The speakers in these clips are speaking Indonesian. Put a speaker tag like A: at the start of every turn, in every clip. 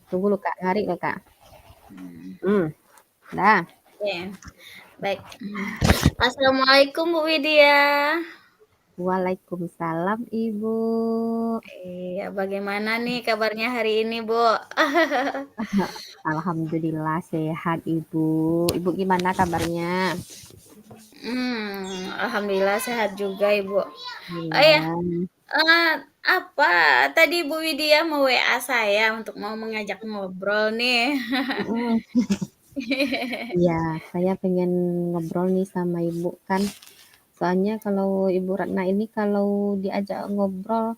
A: Tunggu lo Kak, ngari lo Kak.
B: Hmm,
A: Dah.
B: oke, baik. Assalamualaikum Bu Widya.
A: Waalaikumsalam Ibu.
B: Iya, bagaimana nih kabarnya hari ini, Bu?
A: Alhamdulillah sehat Ibu. Ibu gimana kabarnya?
B: Alhamdulillah sehat juga, Ibu. Oh ya,
A: Iya.
B: eh, apa? Tadi Bu Widya mau WA saya untuk mau mengajak ngobrol nih.
A: Mm, Iya, saya pengen ngobrol nih sama Ibu kan. Soalnya kalau Ibu Ratna ini kalau diajak ngobrol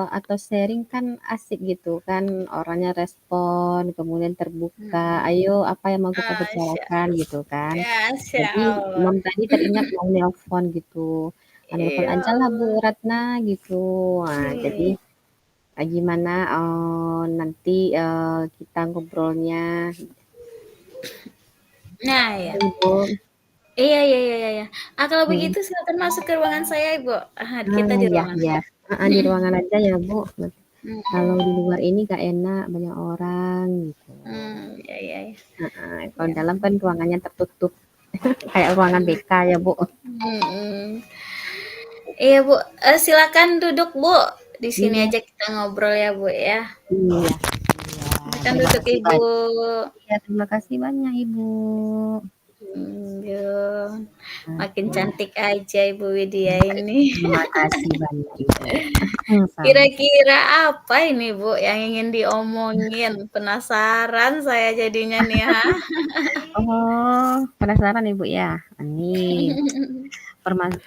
A: atau sharing kan asik gitu kan, orangnya respon, kemudian terbuka.
B: Hmm,
A: Ayo, apa yang mau kita
B: Asya,
A: bicarakan gitu kan.
B: Asya
A: Jadi
B: Allah.
A: Mom tadi teringat mau nelpon gitu. Nelpon
B: Iya
A: aja lah Bu
B: Allah.
A: Ratna gitu. Nah, jadi
B: Hmm.
A: gimana nanti kita ngobrolnya
B: Nah, ya.
A: Ibu.
B: Iya, iya, iya, iya, iya. Kalau
A: Hmm.
B: begitu silakan masuk ke ruangan saya, Ibu. Kita
A: Ah,
B: di
A: ya,
B: ruangan
A: ya.
B: aja.
A: Di
B: Mhm,
A: ruangan aja ya Bu. Kalau di
B: mhm.
A: luar ini gak enak, banyak orang gitu.
B: Iya, iya, iya.
A: Kalau
B: Iya.
A: dalam kan ruangannya tertutup, kayak ruangan BK ya Bu.
B: Mhm. Iya, Bu. Silakan duduk, Bu. Di sini
A: Iya,
B: aja kita ngobrol ya, Bu ya.
A: iya, iya.
B: Silakan
A: Terima
B: duduk,
A: kasih
B: Ibu.
A: banyak. Iya, terima kasih banyak Ibu.
B: Yo. Makin
A: Oke.
B: cantik aja Ibu Widya ini.
A: Terima kasih banyak Ibu. Sama.
B: Kira-kira apa ini, Bu, yang ingin diomongin? Penasaran saya jadinya nih, ha?
A: Oh, penasaran Ibu ya? Ini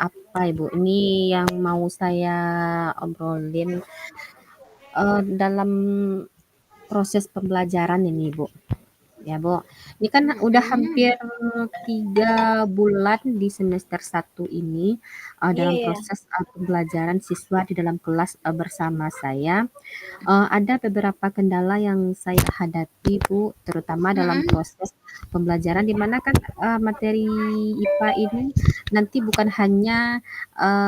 A: apa Ibu? Ini yang mau saya obrolin dalam proses pembelajaran ini Bu. Ya, Bu. Ini kan udah
B: Mhm.
A: hampir 3 bulan di semester 1 ini
B: Iya,
A: dalam
B: iya.
A: proses pembelajaran siswa di dalam kelas bersama saya. Ada beberapa kendala yang saya hadapi, Bu, terutama dalam
B: Mhm.
A: proses pembelajaran di mana kan materi IPA ini nanti bukan hanya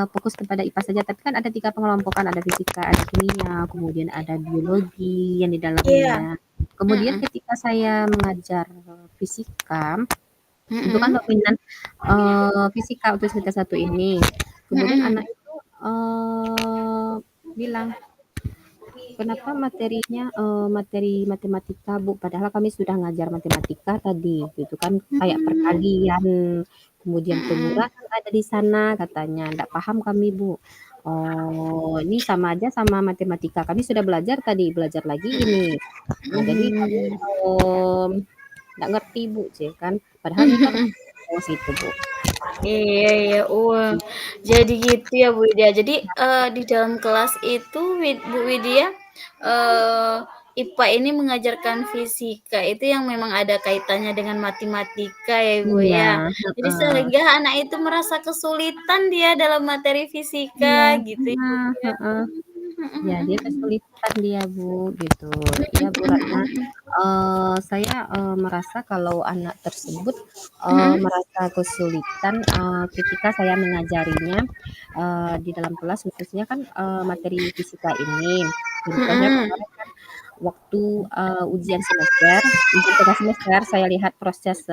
A: fokus kepada IPA saja, tapi kan ada 3 pengelompokan, ada fisika, ada kimia, kemudian ada biologi yang di
B: Iya.
A: dalamnya. Kemudian
B: Mhm.
A: ketika saya mengajar fisika, itu kan
B: Mhm.
A: dominan fisika untuk semester 1 ini. Kemudian anak
B: Mhm.
A: itu bilang, kenapa materinya materi matematika Bu? Padahal kami sudah ngajar matematika tadi, gitu kan, kayak
B: Mhm.
A: perkalian, kemudian
B: Mhm.
A: pengurangan ada di sana katanya. Nggak paham kami Bu. Oh, ini sama aja sama matematika. Kami sudah belajar tadi, belajar lagi ini. Nah, jadi kami
B: Mhm.
A: nggak ngerti Bu, C kan. Padahal ini kan oh, situ Bu.
B: Iya, iya. Wah, jadi gitu ya, Bu Widya. Jadi, di dalam kelas itu Bu Widya, eee, IPA ini mengajarkan fisika itu yang memang ada kaitannya dengan matematika ya, Bu
A: Iya,
B: ya. Jadi
A: heeh.
B: sehingga anak itu merasa kesulitan dia dalam materi
A: Iya,
B: fisika gitu ya, Bu ya.
A: heeh.
B: Mhm,
A: Ya, dia
B: mhm,
A: kesulitan dia, Bu, gitu.
B: mhm.
A: Iya, Bu
B: Mhm,
A: Ratna,
B: mhm, mhm.
A: saya merasa kalau anak tersebut
B: Mhm?
A: merasa kesulitan ketika saya mengajarinya di dalam kelas, khususnya kan materi fisika ini. Contohnya
B: Mhm.
A: kemarin kan waktu ujian tengah semester, saya lihat proses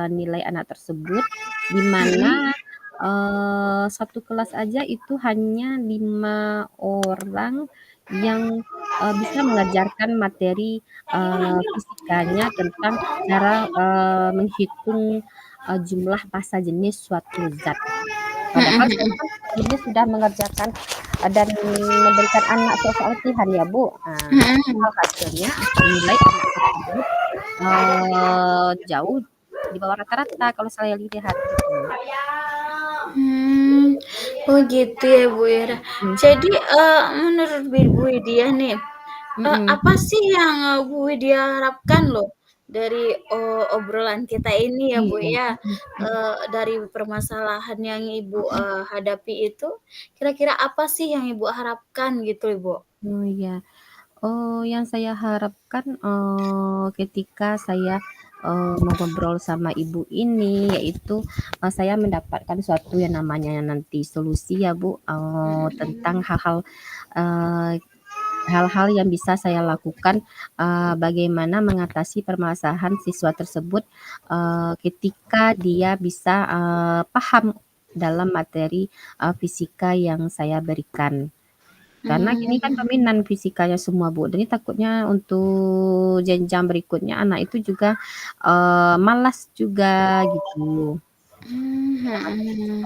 A: nilai anak tersebut, di mana
B: Mhm.
A: satu kelas aja itu hanya 5 orang yang bisa mengajarkan materi fisikanya tentang cara menghitung jumlah massa jenis suatu zat. Padahal
B: Mhm,
A: saya
B: mhm.
A: kan sebelumnya sudah mengerjakan dan memberikan anak soal latihan ya Bu.
B: Mhm.
A: Hasilnya nilai anak tersebut jauh di bawah rata-rata kalau saya lihat gitu.
B: Hmm, oh gitu ya Bu ya.
A: Mhm.
B: Jadi, menurut Bu Widya nih,
A: Mhm.
B: apa sih yang, Bu Widya harapkan loh dari, obrolan kita ini ya Bu
A: Iya.
B: ya,
A: Mhm, mhm.
B: dari permasalahan yang Ibu, hadapi itu, kira-kira apa sih yang Ibu harapkan gitu Ibu?
A: Oh iya. Yang saya harapkan ketika saya mengobrol sama ibu ini, yaitu saya mendapatkan suatu yang namanya nanti solusi ya Bu, tentang
B: Mhm.
A: hal-hal eee, hal-hal yang bisa saya lakukan, bagaimana mengatasi permasalahan siswa tersebut, ketika dia bisa, paham dalam materi, fisika yang saya berikan. Karena ini kan
B: Mmm.
A: dominan fisikanya semua, Bu, jadi takutnya untuk jenjang berikutnya anak itu juga, malas juga gitu.
B: Mhm.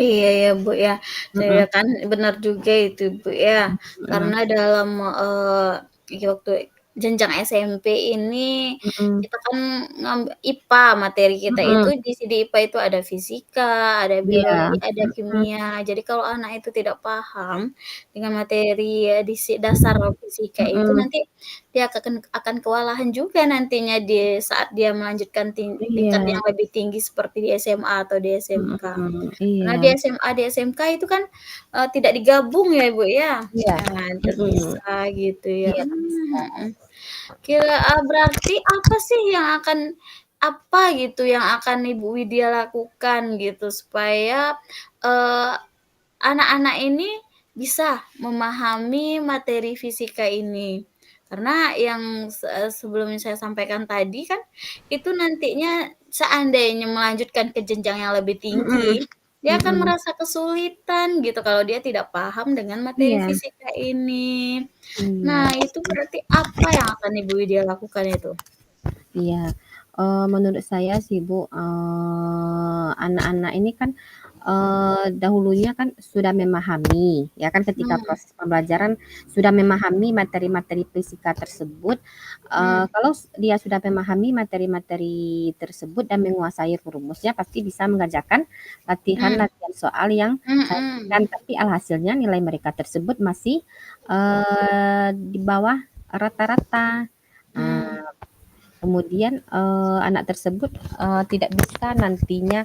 B: Iya ya, Bu, ya. Saya
A: Mhm,
B: kan benar juga itu, Bu, ya.
A: mhm,
B: Karena dalam, waktu jenjang SMP ini
A: mhm,
B: kita kan IPA, materi kita itu
A: mhm,
B: di IPA itu ada fisika, ada biologi,
A: iya,
B: ada
A: mhm,
B: kimia. Jadi kalau anak itu tidak paham dengan materi, dasar fisika itu
A: mhm,
B: nanti dia akan kewalahan juga nantinya di saat dia melanjutkan tingkat
A: iya,
B: yang lebih tinggi seperti di SMA atau di SMK.
A: mhm,
B: Karena
A: iya,
B: di SMA, di SMK itu kan, tidak digabung ya, Bu, ya?
A: iya, mhm,
B: Terpisah gitu ya,
A: iya terpisah.
B: mhm. Berarti apa sih yang apa gitu yang akan Ibu Widya lakukan gitu supaya, eee, anak-anak ini bisa memahami materi fisika ini? Karena yang sebelum saya sampaikan tadi kan, itu nantinya seandainya melanjutkan ke jenjang yang lebih
A: Mhm,
B: tinggi, dia akan
A: mhm,
B: merasa kesulitan gitu kalau dia tidak paham dengan materi
A: iya,
B: fisika ini.
A: iya,
B: Nah, itu berarti apa yang akan Ibu Widya lakukan itu?
A: iya, menurut saya sih, Bu, anak-anak ini kan, dahulunya kan sudah memahami, ya kan ketika
B: Mmm,
A: proses pembelajaran sudah memahami materi-materi fisika tersebut,
B: mmm,
A: kalau dia sudah memahami materi-materi tersebut dan menguasai rumusnya pasti bisa mengerjakan
B: mmm,
A: latihan-latihan soal yang saya berikan,
B: mhm,
A: tapi alhasilnya nilai mereka tersebut masih, di bawah rata-rata.
B: mmm,
A: Nah, kemudian, anak tersebut, tidak bisa nantinya,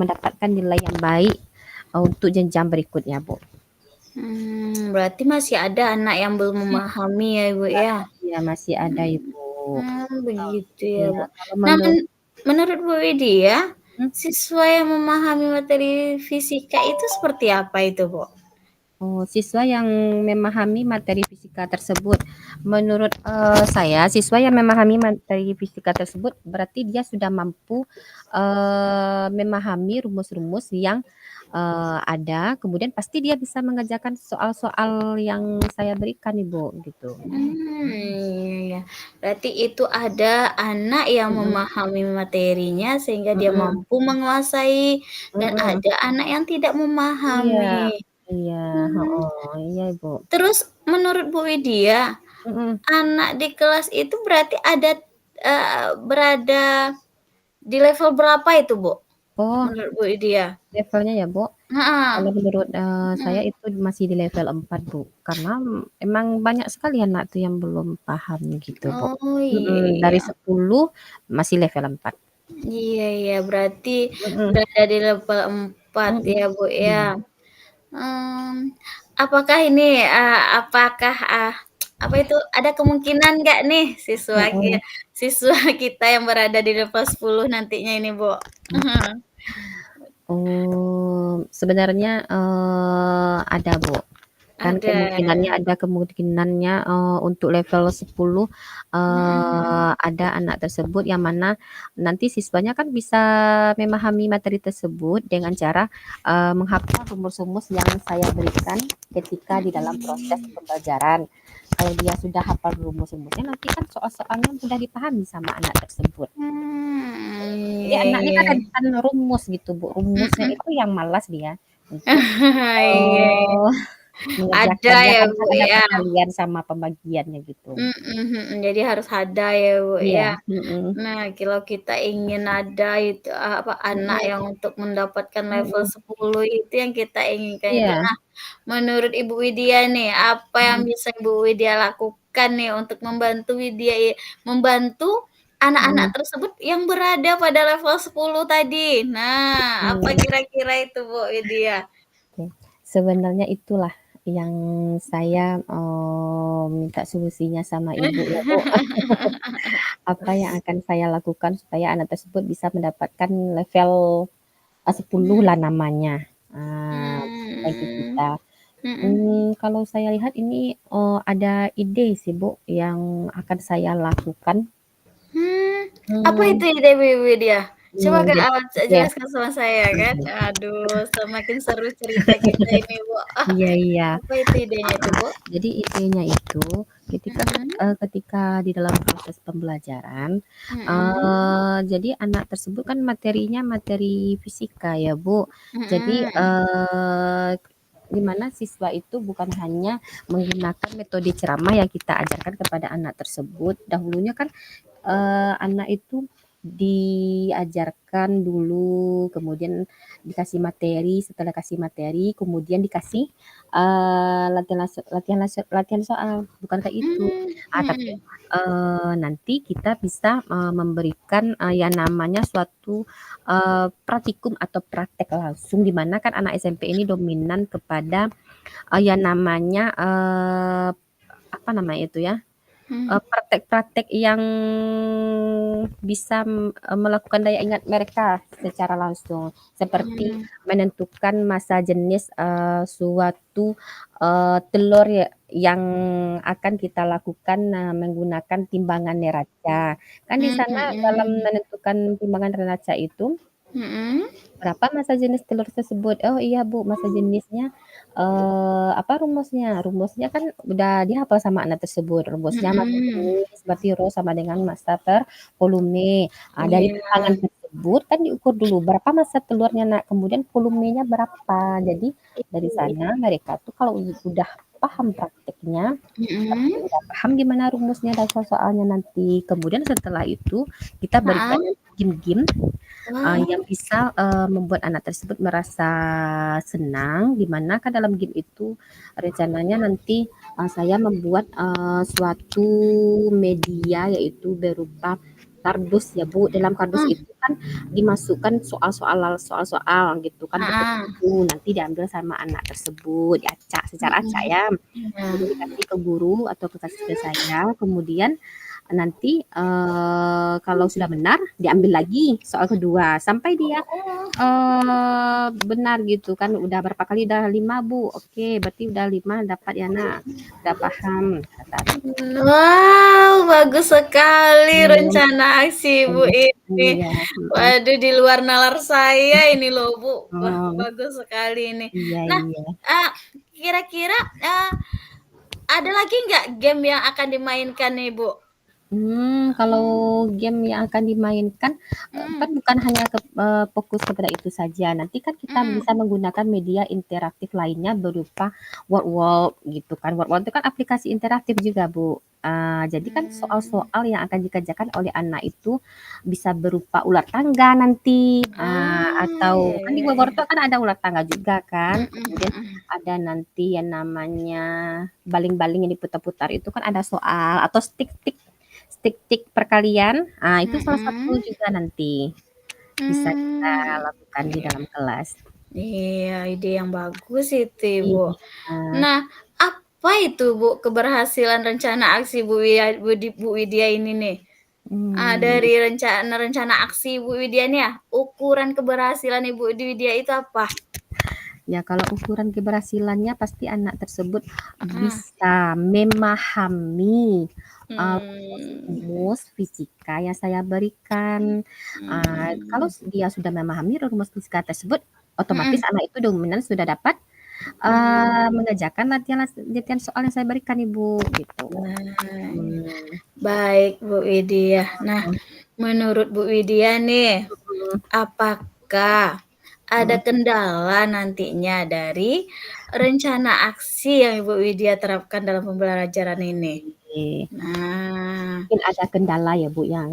A: mendapatkan nilai yang baik, untuk jenjang berikutnya, Bu.
B: berarti masih ada anak yang belum
A: Mhm.
B: memahami ya, Ibu,
A: Iya
B: ya?
A: iya, masih ada
B: Mmm,
A: Ibu.
B: begitu ya,
A: Iya,
B: Bu.
A: kalau
B: Nah, menurut Bu Widya,
A: mhm?
B: siswa yang memahami materi fisika itu seperti apa itu, Bu?
A: Oh, siswa yang memahami materi fisika tersebut. Menurut, saya, siswa yang memahami materi fisika tersebut berarti dia sudah mampu, memahami rumus-rumus yang, ada, kemudian pasti dia bisa mengerjakan soal-soal yang saya berikan, Ibu, gitu.
B: Iya iya. Berarti itu ada anak yang
A: Mhm,
B: memahami materinya sehingga dia
A: mhm,
B: mampu menguasai dan
A: mhm.
B: ada anak yang tidak
A: Iya
B: memahami.
A: iya,
B: Mmm,
A: heeh, iya, Ibu.
B: terus menurut Bu Widya,
A: Mhm.
B: anak di kelas itu berarti berada di level berapa itu, Bu?
A: Oh,
B: Menurut Bu Widya?
A: levelnya ya, Bu?
B: Heeh,
A: Kalau menurut, saya
B: mhm.
A: itu masih di level 4 Bu, karena emang banyak sekali anak tuh yang belum paham gitu, Bu.
B: Oh, iya
A: Mhm, dari
B: iya.
A: 10 masih level 4.
B: Iya iya, berarti
A: Mhm,
B: berada di level 4
A: mhm,
B: ya, Bu, ya?
A: iya,
B: Mmm, apakah, apa itu, ada kemungkinan nggak nih
A: mhm,
B: siswa kita yang berada di level 10 nantinya ini, Bu?
A: mhm. Sebenarnya, ada, Bu. Kan
B: Ada,
A: ada kemungkinannya, untuk level 10,
B: mhm,
A: ada anak tersebut yang mana nanti siswanya kan bisa memahami materi tersebut dengan cara, menghafal rumus-rumus yang saya berikan ketika di dalam proses
B: mhm.
A: pembelajaran. Kalau dia sudah hafal rumus-rumusnya, nanti kan soal-soalnya mudah dipahami sama anak tersebut. Jadi
B: Iya
A: anaknya
B: iya,
A: kan rentan rumus gitu, Bu, rumusnya
B: mhm.
A: itu yang malas dia untuk,
B: Iya iya, ada
A: mengerjakannya
B: ya,
A: kan
B: Bu,
A: kan ada
B: ya?
A: perkalian sama pembagiannya gitu.
B: Mhm mhm, jadi harus ada ya, Bu,
A: Iya,
B: ya.
A: mhm,
B: Nah, kalau kita ingin ada itu, anak
A: mhm,
B: yang untuk mendapatkan level
A: mhm,
B: 10 itu yang kita inginkan itu.
A: iya,
B: Nah, menurut Ibu Widya nih, apa yang
A: mhm,
B: bisa Ibu Widya lakukan nih untuk membantu anak-anak
A: mhm,
B: tersebut yang berada pada level 10 tadi? Nah, apa
A: mhm,
B: kira-kira itu, Bu Widya?
A: oke. Sebenarnya itulah yang saya, minta solusinya sama Ibu ya, Bu. Apa yang akan saya lakukan supaya anak tersebut bisa mendapatkan level, 10 lah namanya, bagi
B: Mmm.
A: kita.
B: Mhm.
A: Kalau saya lihat ini, ada ide sih, Bu, yang akan saya lakukan.
B: Hmm, apa
A: Mmm,
B: itu ide Widya? Coba Kak,
A: jadi oke,
B: jelaskan sama saya kan. Aduh, semakin seru cerita kita ini, Bu.
A: iya iya,
B: Apa itu idenya itu,
A: heeh.
B: Bu?
A: Jadi idenya itu
B: Mhm,
A: ketika di dalam proses pembelajaran,
B: mhm,
A: jadi anak tersebut kan materinya materi fisika ya, Bu. Jadi,
B: mhm,
A: di mana siswa itu bukan hanya menggunakan metode ceramah yang kita ajarkan kepada anak tersebut. Dahulunya kan anak itu diajarkan dulu, kemudian dikasih materi, setelah kasih materi, kemudian dikasih, latihan soal, bukan kayak itu.
B: mmm,
A: Tapi,
B: mhm,
A: nanti kita bisa, memberikan, yang namanya suatu, praktikum atau praktek langsung, di mana kan anak SMP ini dominan kepada, yang namanya, apa namanya itu ya,
B: mhm,
A: praktek-praktek yang bisa, melakukan daya ingat mereka secara langsung, seperti
B: mmm,
A: menentukan masa jenis, suatu, telur yang akan kita lakukan, menggunakan timbangan neraca. Kan di
B: mmm,
A: sana dalam
B: mhm,
A: menentukan timbangan neraca itu
B: mhm,
A: berapa masa jenis telur tersebut? Oh iya Bu, masa jenisnya, apa rumusnya? Rumusnya kan udah dihafal sama anak tersebut, rumusnya masa
B: mhm,
A: jenis berarti rho sama dengan massa per volume. Dari
B: iya,
A: timbangan tersebut kan diukur dulu berapa massa telurnya Nak, kemudian volumenya berapa. Jadi dari
B: itu,
A: sana mereka tuh kalau udah paham prakteknya, berarti
B: mhm,
A: udah paham gimana rumusnya dan soal-soalnya nanti. Kemudian setelah itu kita berikan
B: heeh,
A: game-game
B: wah,
A: yang bisa, membuat anak tersebut merasa senang, di mana kan dalam game itu rencananya nanti, saya membuat, suatu media yaitu berupa kardus ya, Bu. Dalam kardus
B: mmm,
A: itu kan dimasukkan soal-soal gitu kan
B: heeh,
A: bertemu, nanti diambil sama anak tersebut, diacak secara acak
B: mhm,
A: ya.
B: iya,
A: Kemudian dikasih ke guru atau kasih ke saya, kemudian nanti, kalau sudah benar diambil lagi soal kedua sampai dia,
B: oh.
A: benar gitu kan, "Udah berapa kali? Udah 5 Bu." "Oke, berarti udah 5 dapat ya Nak, udah paham," kata aku.
B: Wow, bagus sekali
A: Mhm,
B: rencana aksi Ibu
A: bagus.
B: ini.
A: Iya, mhm,
B: Waduh, di luar nalar saya ini loh, Bu. Wah,
A: oh,
B: bagus sekali ini.
A: iya
B: Nah,
A: iya.
B: eee, kira-kira, ada lagi nggak game yang akan dimainkan nih, Bu?
A: Kalau game yang akan dimainkan, kan
B: Mhm,
A: bukan hanya fokus kepada itu saja. Nanti kan kita
B: mhm,
A: bisa menggunakan media interaktif lainnya berupa WordWalk gitu kan. WordWalk itu kan aplikasi interaktif juga, Bu. Jadi kan
B: mmm,
A: soal-soal yang akan dikerjakan oleh anak itu bisa berupa ular tangga nanti,
B: iya
A: atau kan di
B: iya iya.
A: WordWalk itu kan ada ular tangga juga kan.
B: Mhm
A: Kemudian
B: mhm.
A: ada nanti yang namanya baling-baling yang diputar-putar itu kan ada soal atau stick-stick perkalian, itu salah satu
B: Mhm,
A: juga nanti bisa kita
B: mmm.
A: lakukan di dalam kelas.
B: Iya, ide yang bagus itu, Ibu.
A: Iya,
B: Nah, apa itu, Bu, keberhasilan rencana aksi Bu Widya ini nih?
A: mmm,
B: Dari rencana aksi Bu Widya nih ya, ukuran keberhasilan Ibu Widya itu apa?
A: ya kalau ukuran keberhasilannya pasti anak tersebut
B: Heeh.
A: bisa memahami,
B: Mmm,
A: rumus fisika yang saya berikan. Kalau
B: mmm,
A: dia sudah memahami rumus fisika tersebut, otomatis
B: mhm,
A: anak itu dominan sudah dapat,
B: mmm.
A: mengerjakan latihan soal yang saya berikan, Ibu, gitu.
B: Nah,
A: Mmm,
B: baik Bu Widya. Nah, menurut Bu Widya nih,
A: mhm
B: apakah ada
A: mhm.
B: kendala nantinya dari rencana aksi yang Ibu Widya terapkan dalam pembelajaran ini?
A: Oke.
B: Nah,
A: Mungkin ada kendala ya, Bu, yang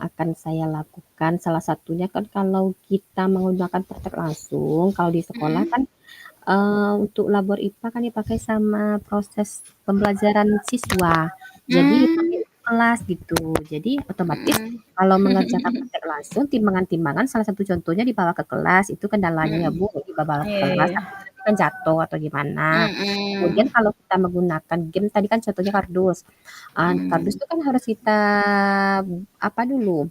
A: akan saya lakukan. Salah satunya kan kalau kita menggunakan praktek langsung, kalau di sekolah
B: mhm,
A: kan, untuk labor IPA kan dipakai sama proses pembelajaran siswa. Jadi dipakai
B: mmm,
A: untuk kelas gitu. Jadi otomatis
B: mhm.
A: kalau mengerjakan praktek langsung, timbangan-timbangan salah satu contohnya dibawa ke kelas, itu kendalanya ya,
B: Mhm,
A: Bu, dibawa ke
B: iya
A: kelas,
B: iya,
A: takutnya nanti kan jatuh atau gimana. Kemudian
B: mhm,
A: kalau kita menggunakan game tadi kan contohnya kardus. Kardus
B: mhm,
A: itu kan harus kita apa dulu,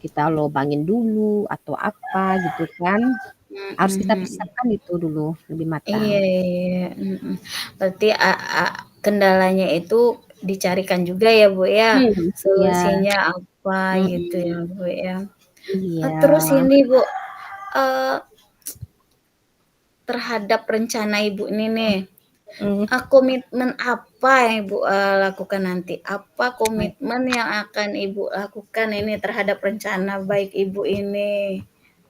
A: kita lobangin dulu atau apa gitu kan. Harus kita
B: Mhm mhm.
A: persiapkan itu dulu lebih matang.
B: Iya iya, mhm. Berarti kendalanya itu dicarikan juga ya, Bu, ya,
A: Iya,
B: solusinya apa gitu
A: mhm,
B: ya, Bu, ya.
A: iya,
B: Terus ini, Bu, eee, terhadap rencana Ibu ini nih,
A: mhm,
B: komitmen apa yang Ibu, lakukan nanti? Apa
A: baik,
B: komitmen yang akan Ibu lakukan ini terhadap rencana baik Ibu ini?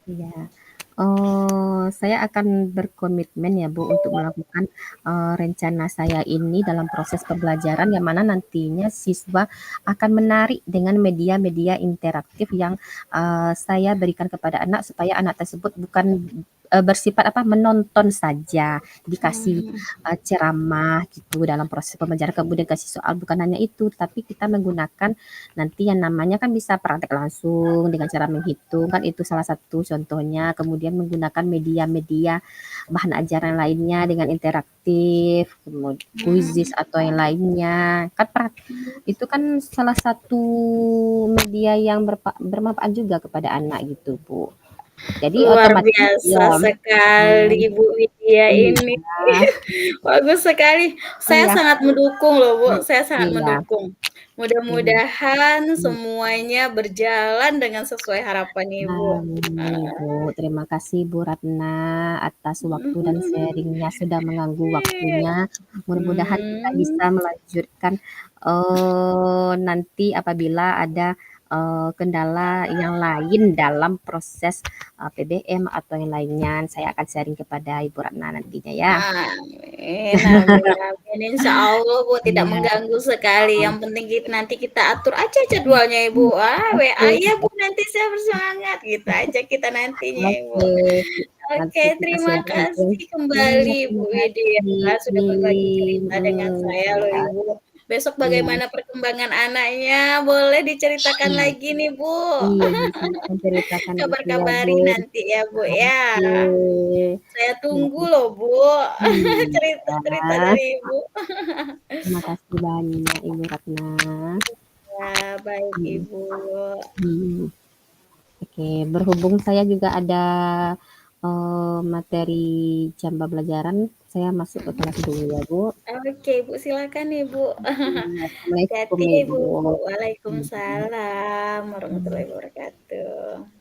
A: iya. Saya akan berkomitmen ya, Bu, untuk melakukan, rencana saya ini dalam proses pembelajaran yang mana nantinya siswa akan menarik dengan media-media interaktif yang, saya berikan kepada anak supaya anak tersebut bukan, bersifat apa, menonton saja, dikasih,
B: Mmm,
A: ceramah gitu dalam proses pembelajaran kemudian kasih soal, bukan hanya itu, tapi kita menggunakan nanti yang namanya kan bisa praktek langsung dengan cara menghitung, kan itu salah satu contohnya. Kemudian menggunakan media-media bahan ajaran lainnya dengan interaktif, kuisis
B: mhm.
A: atau yang lainnya. Kan itu kan salah satu media yang bermanfaat juga kepada anak gitu, Bu. Jadi
B: Luar
A: otomatis
B: biasa
A: ya,
B: sekali Bu Widya ini.
A: iya,
B: Bagus sekali.
A: oh
B: Saya
A: ya,
B: sangat mendukung loh, Bu,
A: mhm,
B: saya sangat
A: iya,
B: mendukung.
A: iya,
B: Mudah-mudahan
A: mhm.
B: semuanya berjalan dengan sesuai harapan Ibu.
A: Amin, Ibu. Terima kasih Bu Ratna atas waktu dan sharing-nya, sudah mengganggu
B: Iya.
A: waktunya. Mudah-mudahan kita bisa
B: Mmm,
A: melanjutkan, nanti apabila ada, kendala yang lain dalam proses, PBM atau yang lainnya. Saya akan sharing kepada Ibu Ratna nantinya ya.
B: amin amin amin. Insyaallah, Bu, tidak
A: Iya,
B: mengganggu sekali, yang penting nanti kita atur aja jadwalnya, Ibu. WA
A: oke,
B: ya, Bu, nanti saya bersemangat, gitu aja kita nantinya, Ibu.
A: oke.
B: Oke,
A: Nanti kita
B: terima
A: sharing lagi.
B: kasih
A: Iya,
B: kembali
A: terima
B: Bu
A: kasih.
B: Widya, sudah berbagi cerita dengan saya loh,
A: Iya,
B: Ibu. Besok
A: iya.
B: bagaimana perkembangan anaknya, boleh diceritakan
A: Iya,
B: lagi nih, Bu.
A: iya, silakan ceritakan itu ya, Bu.
B: Kabar-kabari nanti ya, Bu, ya.
A: Oke.
B: Saya
A: Iya,
B: tunggu loh, Bu, cerita-cerita
A: iya.
B: dari Ibu.
A: Terima kasih banyak Ibu Ratna.
B: Ya, baik
A: Mhm,
B: Ibu.
A: mhm. Oke, berhubung saya juga ada, materi jam pembelajaran, saya masuk ke kelas dulu ya, Bu.
B: Oke, Ibu, silakan Ibu.
A: Assalamualaikum
B: Hati-hati
A: Ibu.
B: Ibu.
A: Mhm.
B: Waalaikumsalam
A: Mhm.
B: warahmatullahi wabarakatuh.